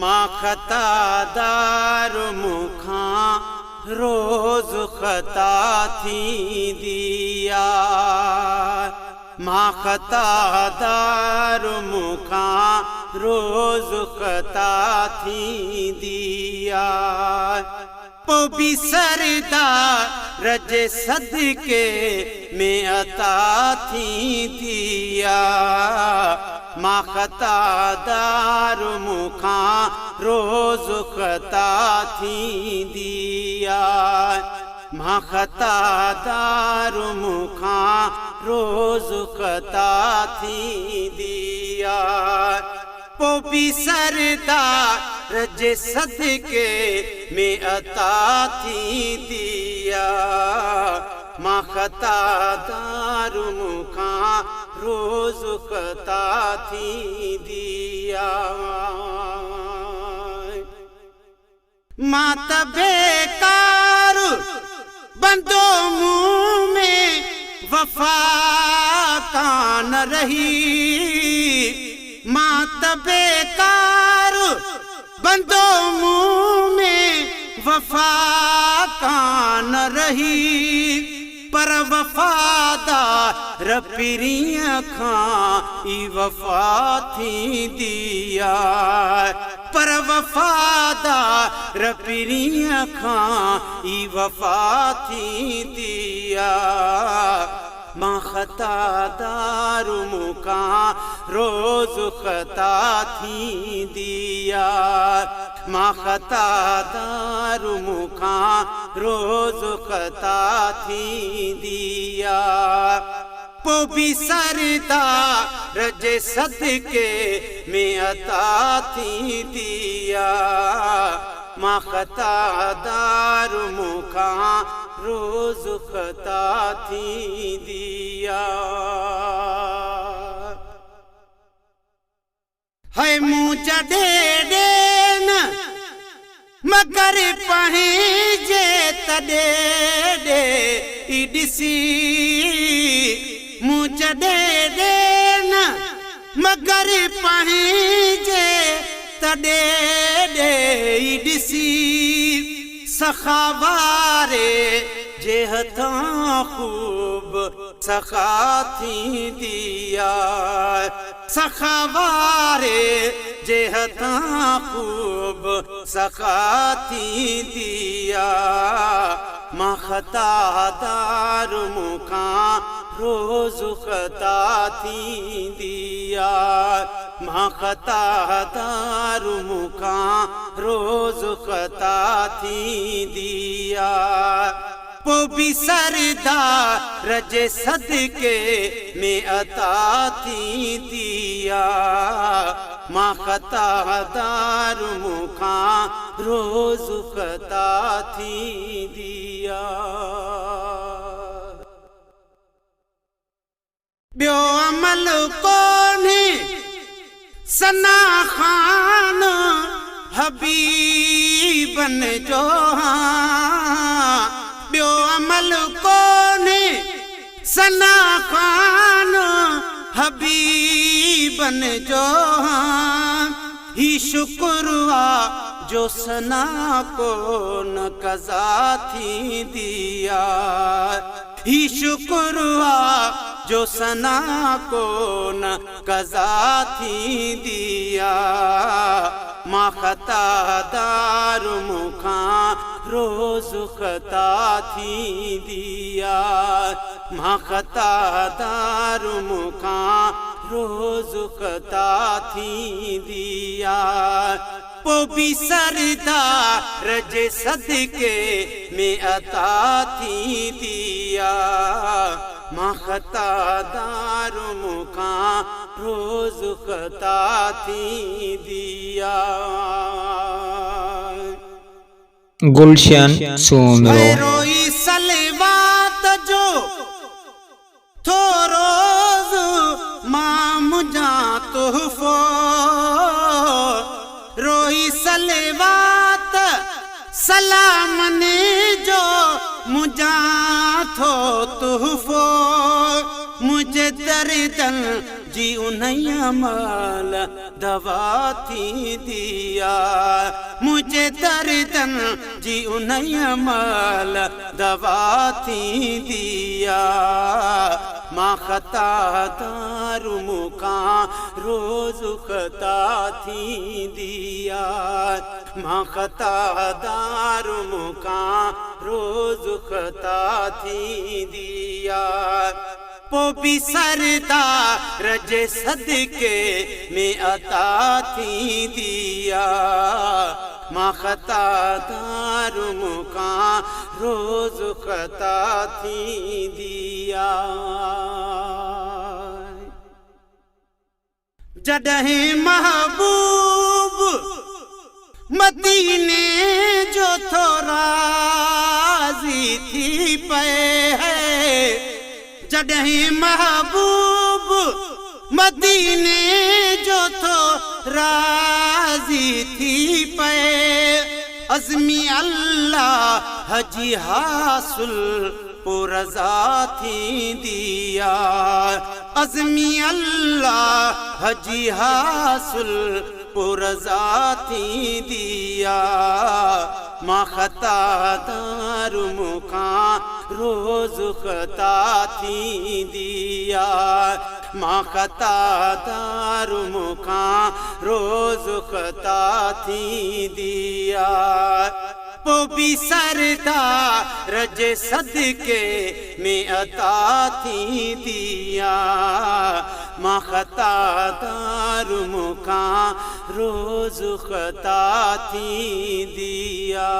मां खता दार मुखां रोज खता थींदिया मां खता दार मुखां रोज खता थींदिया पो बिसरदार जे सदके में अता थींदिया मां खता दार मुखां रोज खता थींदिया मां खता दार मुखां रोज खता थींदिया पो बिसरदार जे सदके में अता थींदिया मां खता दार मुखां रोज खता थींदिया मां त बेकार बंदो मुंह में वफा कान रही मां त बेकार बंदो मुंह में वफा कान रही पर वफादार पिरिया खां ई वफा थींदिया पर वफादार पिरिया खां ई वफा थींदिया मां खता दार मुखां रोज खता थींदिया मां खता दार मुखां रोज खता थींदिया पो बिसरदार जे सदके में अता थींदिया मां खता दार मुखां रोज खता थींदिया है मूं जॾे ॾेन मगर पंहिंजे तॾे ॾे ई ॾिसी मूं जॾे ॾेन मगर पंहिंजे तॾे ॾे ई ॾिसी सखावारे जे हथां खूब सखा थींदिया सखावारे जे हथां खूब सखा थींदिया मां खता दार मुखां रोज खता थींदिया मां खता दार मुखां रोज खता थींदिया पो बिसरदार जे सदके में अता थींदिया मां खता दार मुखां रोज खता थींदिया ॿियो अमल कोन्हे सना खान हबीबन जो ॿियो अमल कोन्हे सना खान हबीबन जो ही शुक्र जो सना कोन कज़ा थींदिया ही शुक्र जो सना कोन कज़ा थींदिया मां खता दार मुखां रोज खता थींदिया मां खता दार मुखां रोज खता थींदिया पो बिसरदार जे सदके में अता थींदिया मां खता दार मुखां रोज खता थींदिया गुलशन सोमरो रोई सलवात जो थो रोज मां मुझा तुहफो रोई सलवात सलामने जो मुझा थो तुहफो मुझे दर्दन जी उन्हें अमल दवा थी दिया मुझे दर्दन जी उन्हें अमल दवा थी दिया माँ खता दारू मुका रोज खता थी दिया माँ खता दारू मुका रोज खता थी दिया पो भी सरदार रजे सदके में अता थी दिया माँ खता दारू मुका रोज खता थी दिया जडहे महबूब मदीने जो थोड़ा राजी थी पे है जडहे महबूब मदीने जो तो राजी थी पे अज़मी अल्लाह हजी हासिल पुरज़ा थी दिया अज़मी अल्लाह हजी हासिल पुरज़ा थी दिया माँ खता दारू मुका रोज खता थी दिया माँ खता दारू मुका रोज खता थी दिया पो भी सरदार रजे सदके में अता थी दिया माँ खता दारू मुका रोज खता थी दिया।